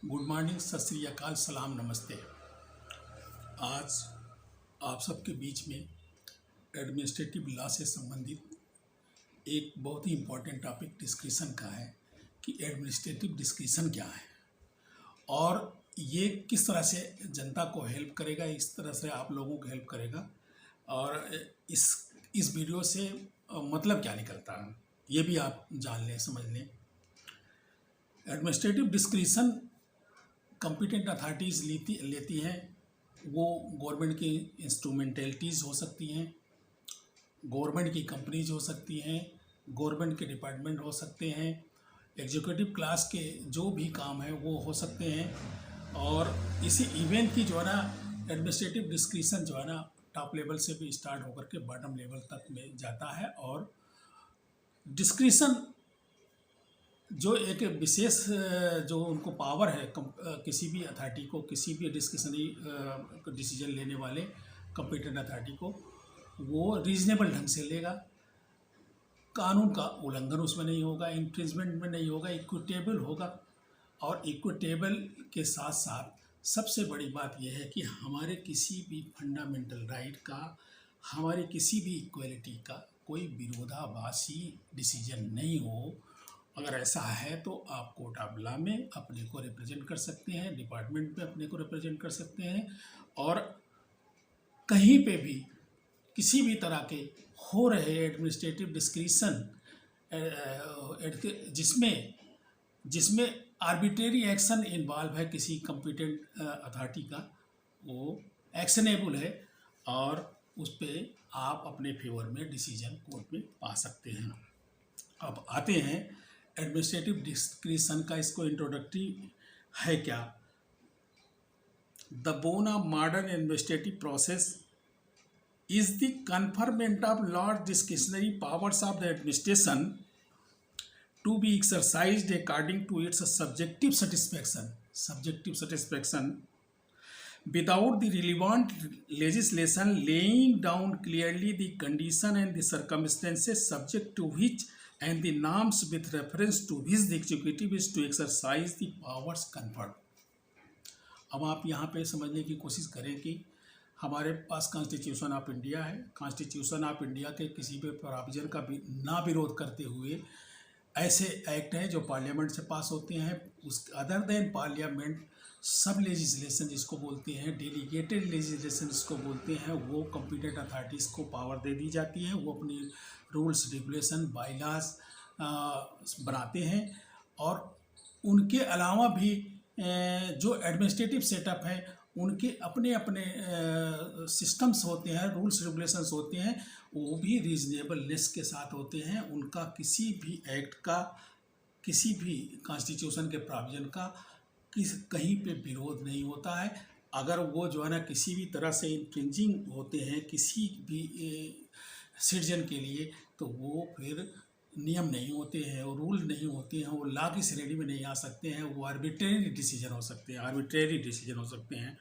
Good morning, सत श्री अकाल, सलाम, नमस्ते। आज आप सबके बीच में एडमिनिस्ट्रेटिव लॉ से संबंधित एक बहुत ही इम्पोर्टेंट टॉपिक डिस्कशन का है कि एडमिनिस्ट्रेटिव डिस्कशन क्या है और ये किस तरह से जनता को हेल्प करेगा, इस तरह से आप लोगों को हेल्प करेगा और इस वीडियो से मतलब क्या निकलता है ये भी आप जान लें, समझ लें। एडमिनिस्ट्रेटिव डिस्क्रिशन कॉम्पिटेंट अथॉरिटीज़ लेती हैं। वो गवर्नमेंट की इंस्ट्रूमेंटलिटीज़ हो सकती हैं, गवर्नमेंट की कंपनीज हो सकती हैं, गवर्नमेंट के डिपार्टमेंट हो सकते हैं, एग्जीक्यूटिव क्लास के जो भी काम है वो हो सकते हैं। और इसी इवेंट की जो है ना एडमिनिस्ट्रेटिव डिस्क्रिशन जो है ना टॉप लेवल से भी स्टार्ट होकर के बॉटम लेवल तक में जाता है। और डिस्क्रिशन जो एक विशेष जो उनको पावर है किसी भी अथॉरिटी को, किसी भी डिस्कशनरी डिसीजन लेने वाले कॉम्पिटेंट अथॉरिटी को, वो रीजनेबल ढंग से लेगा, कानून का उल्लंघन उसमें नहीं होगा, इन्फ्रिंजमेंट में नहीं होगा, इक्विटेबल होगा। और इक्विटेबल के साथ साथ सबसे बड़ी बात यह है कि हमारे किसी भी फंडामेंटल राइट का, हमारे किसी भी इक्वलिटी का कोई विरोधाभासी डिसीजन नहीं हो। अगर ऐसा है तो आप कोर्ट ऑफ लॉ में अपने को रिप्रेजेंट कर सकते हैं, डिपार्टमेंट में अपने को रिप्रेजेंट कर सकते हैं और कहीं पे भी किसी भी तरह के हो रहे एडमिनिस्ट्रेटिव डिस्क्रिशन जिसमें आर्बिट्रेरी एक्शन इन्वॉल्व है किसी कॉम्पिटेंट अथॉरिटी का, वो एक्शनेबल है और उस पर आप अपने फेवर में डिसीजन कोर्ट में पा सकते हैं। अब आते हैं एडमिनिस्ट्रेटिव डिस्क्रिशन का, इसको इंट्रोडक्टरी है क्या। The bone of modern administrative process is the conferment of large discretionary powers of the administration to be exercised according to its subjective satisfaction without the relevant legislation laying down clearly the condition and the circumstances subject to which and the norms with reference to which the executive is to exercise the powers conferred। अब आप यहाँ पे समझने की कोशिश करें कि हमारे पास कॉन्स्टिट्यूशन ऑफ इंडिया है। कॉन्स्टिट्यूशन ऑफ इंडिया के किसी भी प्रोविजन का भी ना विरोध करते हुए ऐसे एक्ट हैं जो पार्लियामेंट से पास होते हैं। उस अदर देन पार्लियामेंट सब लेजिस्लेशन जिसको बोलते हैं, डेलीगेटेड लेजिस्लेशन जिसको बोलते हैं, वो कॉम्पिटेंट अथॉरिटीज़ को पावर दे दी जाती है। वो अपनी रूल्स, रेगुलेशन, बाईलाज बनाते हैं और उनके अलावा भी जो एडमिनिस्ट्रेटिव सेटअप है उनके अपने अपने सिस्टम्स होते हैं, रूल्स रेगुलेशंस होते हैं, वो भी रीजनेबलनेस के साथ होते हैं। उनका किसी भी एक्ट का, किसी भी कॉन्स्टिट्यूशन के प्रोविजन का कहीं पे विरोध नहीं होता है। अगर वो जो है ना किसी भी तरह से इन्फ्रिंजिंग होते हैं किसी भी सिटीजन के लिए, तो वो फिर नियम नहीं होते हैं और रूल नहीं होते हैं, वो लॉ की श्रेणी में नहीं आ सकते हैं, वो आर्बिट्रेरी डिसीजन हो सकते हैं,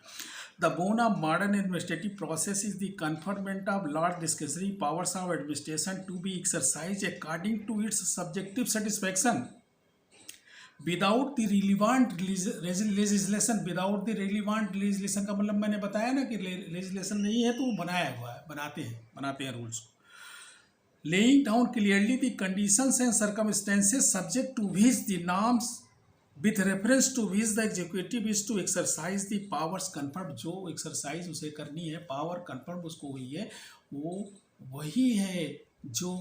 the bone of modern administrative process is the conferment of large discretionary powers of administration to be exercise according to its subjective satisfaction without the relevant legislation. Without the relevant legislation का मतलब मैंने बताया ना कि legislation नहीं है तो वो बनाया हुआ है, बनाते हैं रूल्स को। laying down clearly the conditions and circumstances subject to which the norms with reference to which the executive is to exercise the powers conferred। जो एक्सरसाइज उसे करनी है, पावर कन्फर्म उसको हुई है, वो वही है जो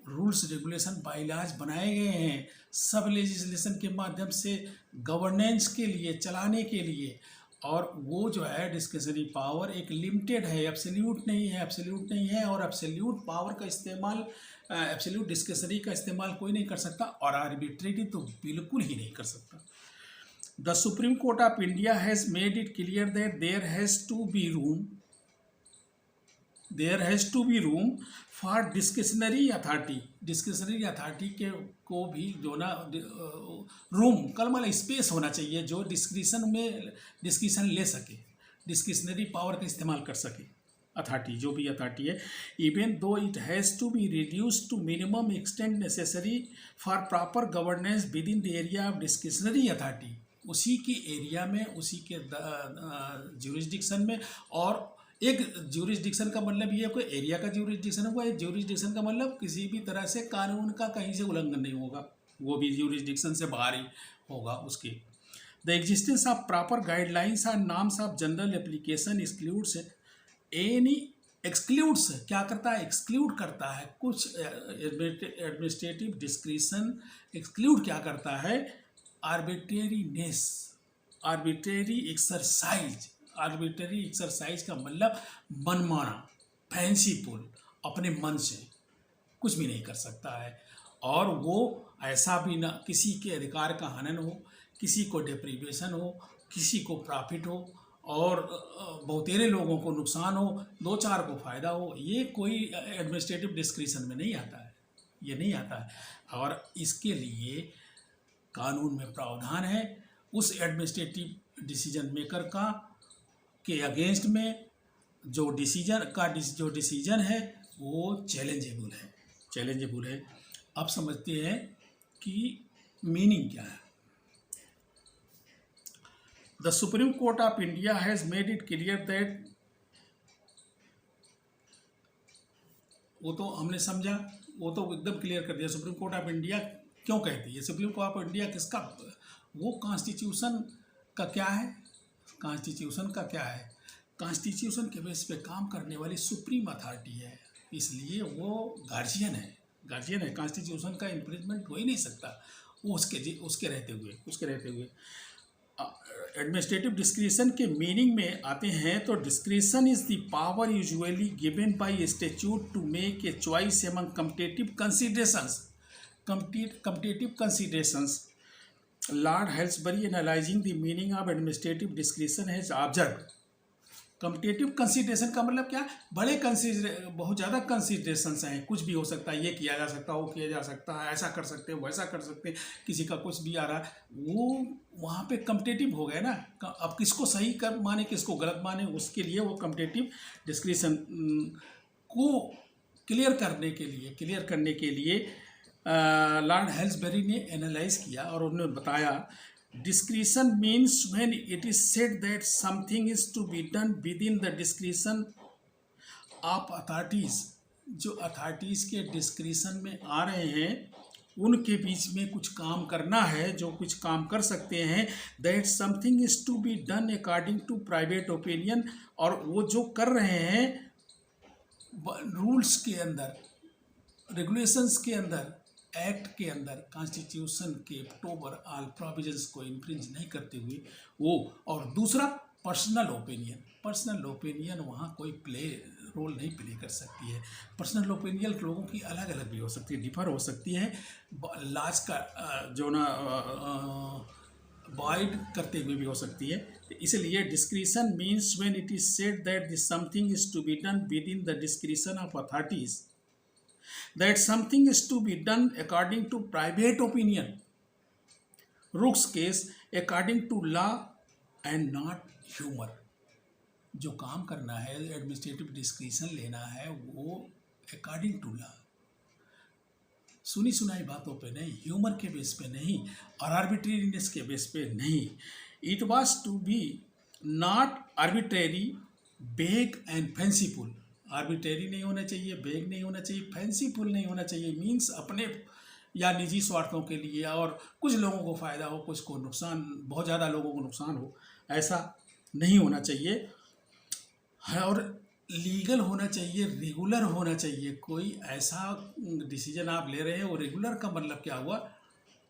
रूल्स, रेगुलेशन, बाईलाज बनाए गए हैं सब लेजिस्लेशन के माध्यम से गवर्नेंस के लिए, चलाने के लिए। और वो जो है डिस्क्रिशनरी पावर एक लिमिटेड है, एब्सोल्यूट नहीं है और एब्सोल्यूट पावर का इस्तेमाल, एब्सोल्यूट डिस्क्रिशनरी का इस्तेमाल कोई नहीं कर सकता और आर्बिट्रेरी तो बिल्कुल ही नहीं कर सकता। The Supreme Court of India has made it clear that there has to be room for discretionary authority के को भी जो ना रूम कल मतलब स्पेस होना चाहिए जो डिस्क्रिशन ले सके, डिस्क्रिशनरी पावर का इस्तेमाल कर सके अथॉरिटी, जो भी अथॉरिटी है, even though it has to be reduce to minimum extent necessary for proper governance within the area of discretionary authority. उसी के एरिया में, उसी के ज्यूरिसडिक्शन में। और एक ज्यूरिसडिक्शन का मतलब ये कोई एरिया का ज्यूरिसडिक्शन होगा, एक ज्यूरिसडिक्शन का मतलब किसी भी तरह से कानून का कहीं से उल्लंघन नहीं होगा, वो भी ज्यूरिसडिक्शन से बाहर ही होगा उसके। The existence of proper guidelines और norms of general application excludes any, excludes क्या करता है, एक्सक्लूड करता है कुछ एडमिनिस्ट्रेटिव डिस्क्रिशन। एक्सक्लूड क्या करता है, arbitrariness, arbitrary exercise. Arbitrary exercise का मतलब मनमाना, फैंसीफुल, अपने मन से कुछ भी नहीं कर सकता है। और वो ऐसा भी ना किसी के अधिकार का हनन हो, किसी को डिप्रीवेशन हो, किसी को प्रॉफिट हो और बहुतेरे लोगों को नुकसान हो, दो चार को फ़ायदा हो, ये कोई एडमिनिस्ट्रेटिव डिस्क्रिशन में नहीं आता है, ये नहीं आता है। और इसके लिए कानून में प्रावधान है उस एडमिनिस्ट्रेटिव डिसीजन मेकर का के अगेंस्ट में जो डिसीजन है वो चैलेंजेबल है, चैलेंजेबल है। अब समझते हैं कि मीनिंग क्या है। The Supreme Court of India has made it clear that, वो तो हमने समझा, वो तो एकदम क्लियर कर दिया। सुप्रीम कोर्ट ऑफ इंडिया क्यों कहती है, सुप्रीम कोर्ट ऑफ इंडिया किसका, वो कॉन्स्टिट्यूशन का क्या है, कॉन्स्टिट्यूशन का क्या है, कॉन्स्टिट्यूशन के बेस पे काम करने वाली सुप्रीम अथॉरिटी है, इसलिए वो गार्जियन है, गार्जियन है। कॉन्स्टिट्यूशन का इन्फ्रिंजमेंट हो ही नहीं सकता वो उसके रहते हुए। एडमिनिस्ट्रेटिव डिस्क्रिशन के मीनिंग में आते हैं तो discretion is the power usually given by statute to make a choice among competitive considerations. Lord Halsbury analysing the meaning of administrative discretion has observed. Competitive consideration का मतलब क्या, बड़े बहुत ज़्यादा कंसिडरेशंस हैं, कुछ भी हो सकता है, ये किया जा सकता है, वो किया जा सकता है, ऐसा कर सकते हैं, वैसा कर सकते हैं, किसी का कुछ भी आ रहा है, वो वहाँ पे कम्पिटिटिव हो गए ना। अब किसको सही कर माने, किसको गलत माने, उसके लिए वो कम्पिटिटिव डिस्क्रिशन को क्लियर करने के लिए लॉर्ड हेल्सबरी ने एनालाइज किया और उन्होंने बताया, discretion means when it is said that something is to be done within the discretion of authorities। जो अथॉरिटीज़ के डिस्क्रिशन में आ रहे हैं उनके बीच में कुछ काम करना है, जो कुछ काम कर सकते हैं, that something is to be done according to private opinion। और वो जो कर रहे हैं रूल्स के अंदर, रेगुलेशंस के अंदर, एक्ट के अंदर, कॉन्स्टिट्यूशन के ऑल प्रोविजंस को इन्फ्रिंज नहीं करते हुए वो। और दूसरा पर्सनल ओपिनियन वहाँ कोई रोल नहीं प्ले कर सकती है। पर्सनल ओपिनियन लोगों की अलग अलग भी हो सकती है, डिफर हो सकती है, लाज का जो ना वॉइड करते हुए भी हो सकती है। तो इसलिए discretion means when it is said that this something is to be done within the discretion of authorities, that something is to be done according to private opinion, Rook's case according to law and not humor। जो काम करना है, administrative discretion लेना है, वो according to law, सुनी सुनाई बातों पे नहीं, ह्यूमर के बेस पे नहीं और आर्बिट्रेरीनेस के बेस पे नहीं। It was to be not arbitrary, vague and fanciful. Arbitrary नहीं होना चाहिए, बेग नहीं होना चाहिए, फैंसीफुल नहीं होना चाहिए, मीन्स अपने या निजी स्वार्थों के लिए और कुछ लोगों को फ़ायदा हो, कुछ को नुकसान, बहुत ज़्यादा लोगों को नुकसान हो, ऐसा नहीं होना चाहिए है। और लीगल होना चाहिए, रेगुलर होना चाहिए। कोई ऐसा डिसीजन आप ले रहे हैं, वो रेगुलर का मतलब क्या हुआ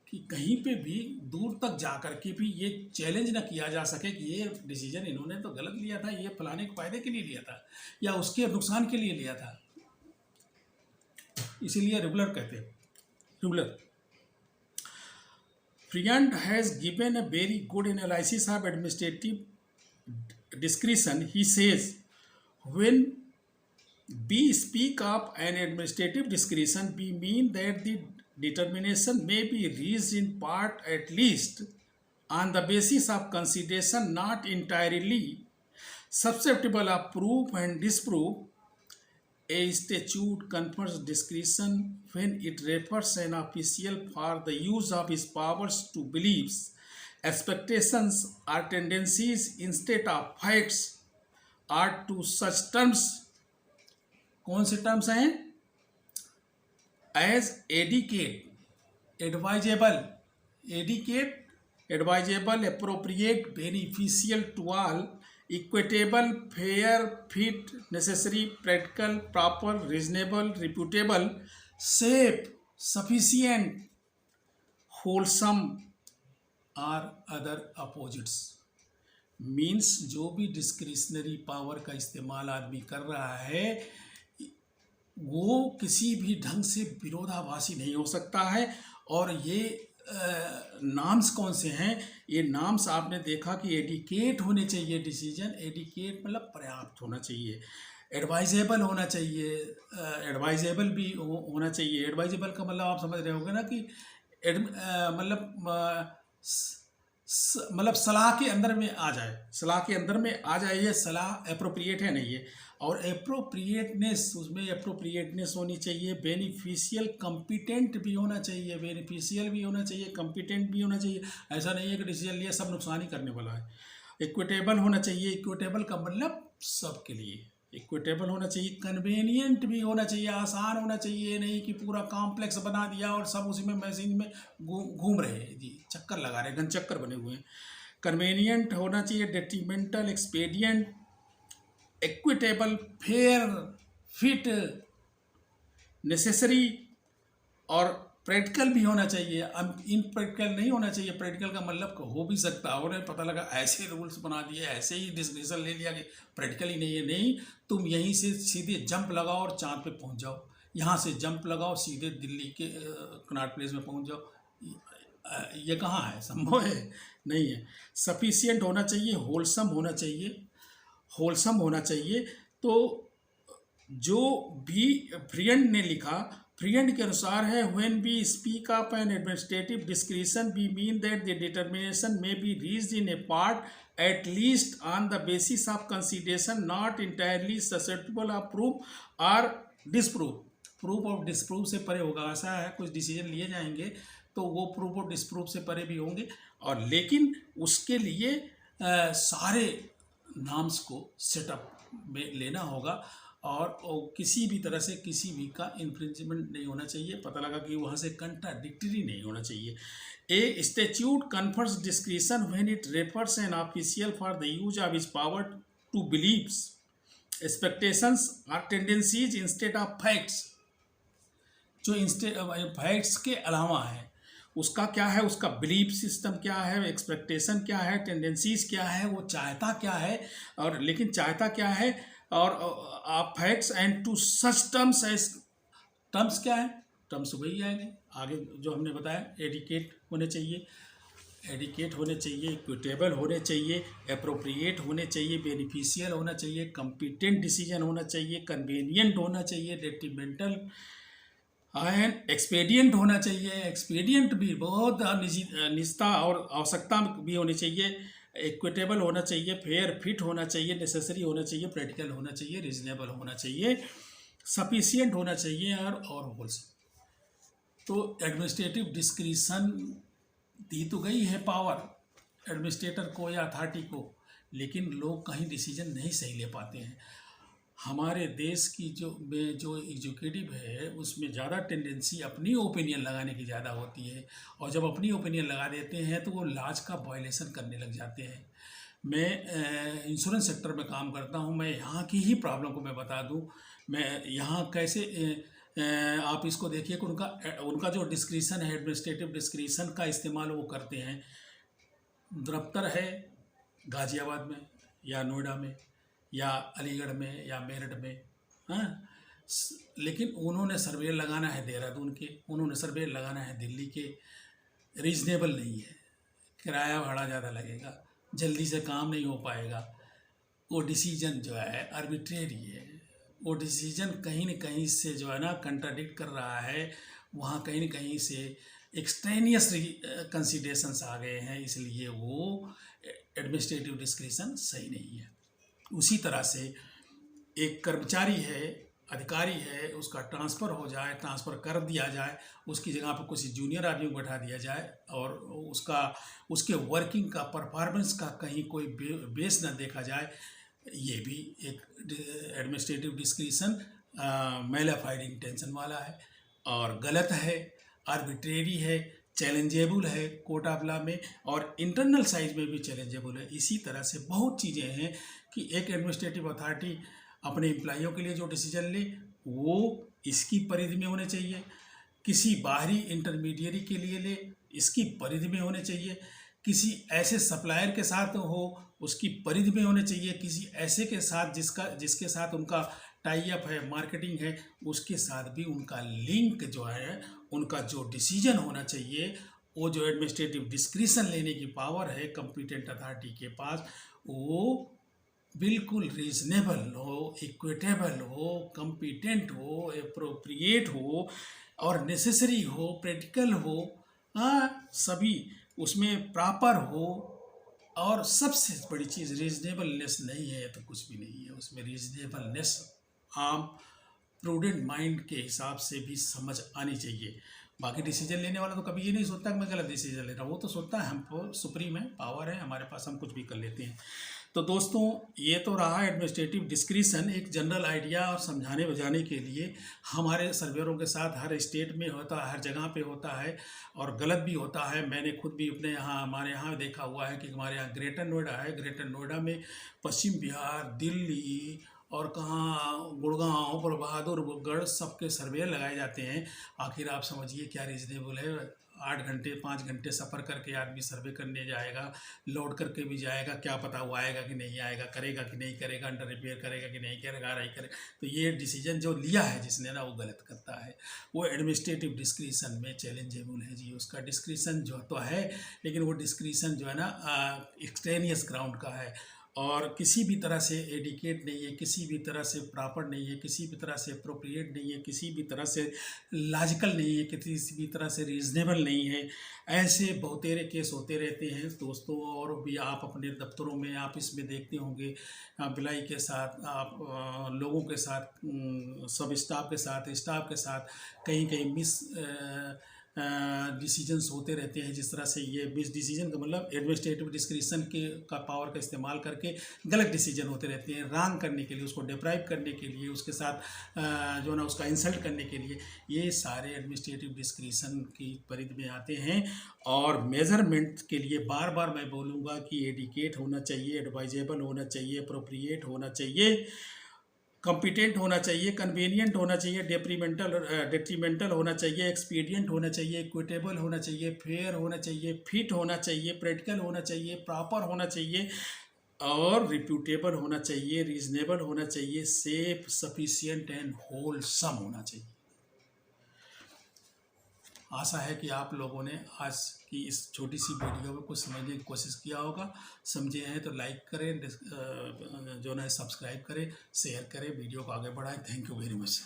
कि कहीं पे भी दूर तक जा कर के भी ये चैलेंज ना किया जा सके कि ये डिसीजन इन्होंने तो गलत लिया था, ये फलाने के फायदे के लिए लिया था या उसके नुकसान के लिए लिया था, इसीलिए रेगुलर कहते हैं, regular. Freund has given a very good analysis of administrative discretion. He says when we speak of an administrative discretion, we mean that the determination may be reached in part at least on the basis of consideration not entirely susceptible of proof and disproof. A statute confers discretion when it refers an official for the use of his powers to beliefs expectations or tendencies instead of facts are to such terms. कौन से terms हैं? As adequate, advisable, appropriate, beneficial to all, equitable, fair, fit, necessary, practical, proper, reasonable, reputable, safe, sufficient, wholesome are other opposites. Means जो भी discretionary power का इस्तेमाल आदमी कर रहा है वो किसी भी ढंग से विरोधाभासी नहीं हो सकता है। और ये नाम्स कौन से हैं? ये नाम्स आपने देखा कि एडिकेट होने चाहिए डिसीजन, एडिकेट मतलब पर्याप्त होना चाहिए, एडवाइजेबल होना चाहिए, एडवाइजेबल भी होना चाहिए। एडवाइजेबल का मतलब आप समझ रहे होंगे ना कि मतलब सलाह के अंदर में आ जाए, सलाह के अंदर में आ जाए, ये सलाह अप्रोप्रिएट है नहीं है। और अप्रोप्रिएटनेस, उसमें अप्रोप्रिएटनेस होनी चाहिए, बेनिफिशियल, कम्पिटेंट भी होना चाहिए, बेनिफिशियल भी होना चाहिए, कम्पिटेंट भी होना चाहिए। ऐसा नहीं है कि डिसीजन लिया सब नुकसान ही करने वाला है। इक्विटेबल होना चाहिए, इक्विटेबल का मतलब सबके लिए इक्विटेबल होना चाहिए, कन्वीनियंट भी होना चाहिए, आसान होना चाहिए, नहीं कि पूरा कॉम्प्लेक्स बना दिया और सब उसी में मशीन में घूम रहे हैं जी, चक्कर लगा रहे हैं, घन चक्कर बने हुए हैं। कन्वीनियंट होना चाहिए, detrimental, expedient, equitable, fair, fit, necessary और प्रैक्टिकल भी होना चाहिए। अब इन प्रैक्टिकल नहीं होना चाहिए। प्रैक्टिकल का मतलब हो भी सकता है, और पता लगा ऐसे रूल्स बना दिए, ऐसे ही डिस्क्रिप्शन ले लिया कि प्रैक्टिकल ही नहीं है। नहीं, तुम यहीं से सीधे जंप लगाओ और चांद पे पहुंच जाओ, यहाँ से जंप लगाओ सीधे दिल्ली के कनॉट प्लेस में पहुंच जाओ। ये कहाँ है? संभव है? नहीं है। सफिशिएंट होना चाहिए, होलसम होना चाहिए, होलसम होना चाहिए। तो जो भी फ्रियंट ने लिखा, फ्रियंट के अनुसार है, when we speak of an administrative discretion we mean that the determination may be reached in a part at least on the basis of consideration not entirely susceptible of proof और डिसप्रूव। प्रूफ और disprove से परे होगा। ऐसा है कुछ decision लिए जाएंगे तो वो प्रूफ और डिसप्रूव से परे भी होंगे, और लेकिन उसके लिए सारे नाम्स को सेटअप में लेना होगा और किसी भी तरह से किसी भी का इन्फ्रिंजमेंट नहीं होना चाहिए। पता लगा कि वहाँ से कंट्राडिक्टरी नहीं होना चाहिए। A statute confers discretion when it refers an official for the use of his power to beliefs, expectations और टेंडेंसीज इंस्टेड ऑफ फैक्ट्स। जो फैक्ट्स के अलावा है उसका क्या है, उसका बिलीफ सिस्टम क्या है, एक्सपेक्टेशन क्या है, टेंडेंसीज क्या है, वो चाहता क्या है, और लेकिन चाहता क्या है, और आप facts and to such terms as, terms क्या है, टर्म्स वही आएंगे आगे जो हमने बताया। एडिकेट होने चाहिए, एडिकेट होने चाहिए, इक्विटेबल होने चाहिए, अप्रोप्रिएट होने चाहिए, बेनिफिशियल होना चाहिए, कम्पिटेंट डिसीजन होना चाहिए, कन्वीनियंट होना चाहिए, डेट्रीमेंटल एंड एक्सपेडिएंट होना चाहिए। एक्सपेडिएंट भी बहुत निजता और आवश्यकता भी होनी चाहिए। इक्विटेबल होना चाहिए, फेयर, फिट होना चाहिए, नेसेसरी होना चाहिए, प्रैक्टिकल होना चाहिए, रीजनेबल होना चाहिए, सफिशिएंट होना चाहिए और होलसम। तो एडमिनिस्ट्रेटिव डिस्क्रिशन दी तो गई है पावर एडमिनिस्ट्रेटर को या अथॉरिटी को, लेकिन लोग कहीं डिसीजन नहीं सही ले पाते हैं। हमारे देश की जो एग्जीक्यूटिव है उसमें ज़्यादा टेंडेंसी अपनी ओपिनियन लगाने की ज़्यादा होती है, और जब अपनी ओपिनियन लगा देते हैं तो वो लॉज का वायलेशन करने लग जाते हैं। मैं इंश्योरेंस सेक्टर में काम करता हूँ, मैं यहाँ की ही प्रॉब्लम को मैं बता दूँ। मैं यहाँ कैसे आप इसको देखिए कि उनका जो डिस्क्रिशन है, एडमिनिस्ट्रेटिव डिस्क्रिशन का इस्तेमाल वो करते हैं। दफ्तर है गाज़ियाबाद में या नोएडा में या अलीगढ़ में या मेरठ में, हाँ, लेकिन उन्होंने सर्वे लगाना है देहरादून के, उन्होंने सर्वे लगाना है दिल्ली के। रीजनेबल नहीं है, किराया भाड़ा ज़्यादा लगेगा, जल्दी से काम नहीं हो पाएगा। वो डिसीजन जो है आर्बिट्रेरी है, वो डिसीजन कहीं न कहीं से जो है ना कंट्राडिक्ट कर रहा है, वहाँ कहीं न कहीं से एक्सट्रेनियस कंसिडरेशंस आ गए हैं, इसलिए वो एडमिनिस्ट्रेटिव डिस्क्रिशन सही नहीं है। उसी तरह से एक कर्मचारी है अधिकारी है उसका ट्रांसफ़र हो जाए, ट्रांसफ़र कर दिया जाए, उसकी जगह पर किसी जूनियर आदमी को बैठा दिया जाए और उसके वर्किंग का परफॉर्मेंस का कहीं कोई बेस न देखा जाए, ये भी एक एडमिनिस्ट्रेटिव डिस्क्रिशन मैलिफाइड इंटेंशन वाला है और गलत है, आर्बिट्रेरी है, चैलेंजेबल है कोर्ट ऑफ लॉ में और इंटरनल साइज में भी चैलेंजेबल है। इसी तरह से बहुत चीज़ें हैं कि एक एडमिनिस्ट्रेटिव अथॉरिटी अपने एम्प्लॉइयों के लिए जो डिसीजन ले वो इसकी परिधि में होने चाहिए, किसी बाहरी इंटरमीडियरी के लिए ले इसकी परिधि में होने चाहिए, किसी ऐसे सप्लायर के साथ हो उसकी परिधि में होने चाहिए, किसी ऐसे के साथ जिसके साथ उनका टाई अप है, मार्केटिंग है, उसके साथ भी उनका लिंक जो है, उनका जो डिसीजन होना चाहिए, वो जो एडमिनिस्ट्रेटिव डिस्क्रिशन लेने की पावर है कॉम्पिटेंट अथॉरिटी के पास, वो बिल्कुल रीजनेबल हो, इक्विटेबल हो, कॉम्पिटेंट हो, अप्रोप्रिएट हो और नेसेसरी हो, प्रैक्टिकल हो, सभी उसमें प्रॉपर हो और सबसे बड़ी चीज़ रीजनेबलनेस नहीं है तो कुछ भी नहीं है उसमें। रीजनेबलनेस आम प्रूडेंट माइंड के हिसाब से भी समझ आनी चाहिए। बाकी डिसीजन लेने वाला तो कभी ये नहीं सोचता कि मैं गलत डिसीजन ले रहा हूँ, वो तो सोचता है हमको सुप्रीम है, पावर है हमारे पास, हम कुछ भी कर लेते हैं। तो दोस्तों ये तो रहा एडमिनिस्ट्रेटिव डिस्क्रिशन, एक जनरल आइडिया और समझाने बुझाने के लिए। हमारे सर्वेयरों के साथ हर स्टेट में होता है, हर जगह पे होता है और गलत भी होता है। मैंने खुद भी अपने यहाँ हमारे यहाँ देखा हुआ है कि हमारे यहाँ ग्रेटर नोएडा है, ग्रेटर नोएडा में पश्चिम बिहार, दिल्ली और कहाँ गुड़गांव, बहादुरगढ़ सबके सर्वे लगाए जाते हैं। आखिर आप समझिए क्या रीजनेबल है? 8 घंटे 5 घंटे सफ़र करके आदमी सर्वे करने जाएगा, लौट करके भी जाएगा, क्या पता वो आएगा कि नहीं आएगा, करेगा कि नहीं करेगा, अंडर रिपेयर करेगा कि नहीं करेगा, नहीं करेगा। तो ये डिसीजन जो लिया है जिसने ना, वो गलत करता है। वो एडमिनिस्ट्रेटिव डिस्क्रिशन में चैलेंजेबल है जी, उसका डिस्क्रिशन जो तो है, लेकिन वो डिस्क्रिशन जो है ना एक्सटेनियस ग्राउंड का है और किसी भी तरह से एडिकेट नहीं है, किसी भी तरह से प्रॉपर नहीं है, किसी भी तरह से अप्रोप्रिएट नहीं है, किसी भी तरह से लॉजिकल नहीं है, किसी भी तरह से रीजनेबल नहीं है। ऐसे बहुतेरे केस होते रहते हैं दोस्तों, और भी आप अपने दफ्तरों में आप इसमें देखते होंगे, भिलाई के साथ आप लोगों के साथ, सब स्टाफ के साथ कहीं कहीं मिस डिसीजंस होते रहते हैं। जिस तरह से ये मिस डिसीजन का मतलब एडमिनिस्ट्रेटिव डिस्क्रिशन का पावर का इस्तेमाल करके गलत डिसीजन होते रहते हैं, रॉन्ग करने के लिए, उसको डिप्राइव करने के लिए, उसके साथ जो ना उसका इंसल्ट करने के लिए, ये सारे एडमिनिस्ट्रेटिव डिस्क्रिशन की परिधि में आते हैं। और मेजरमेंट के लिए बार बार मैं बोलूँगा कि एडिकेट होना चाहिए, एडवाइजेबल होना चाहिए, अप्रोप्रिएट होना चाहिए, कॉम्पिटेंट होना चाहिए, कन्वीनियंट होना चाहिए, डेट्रीमेंटल होना चाहिए, एक्सपीडियंट होना चाहिए, इक्विटेबल होना चाहिए, फेयर होना चाहिए, फिट होना चाहिए, प्रैक्टिकल होना चाहिए, प्रॉपर होना चाहिए और रिप्यूटेबल होना चाहिए, रीजनेबल होना चाहिए, सेफ, सफिशिएंट एंड होलसम होना चाहिए। आशा है कि आप लोगों ने आज की इस छोटी सी वीडियो में कुछ समझने की कोशिश किया होगा। समझे हैं तो लाइक करें, जो ना सब्सक्राइब करें, शेयर करें, वीडियो को आगे बढ़ाएं। Thank you very much.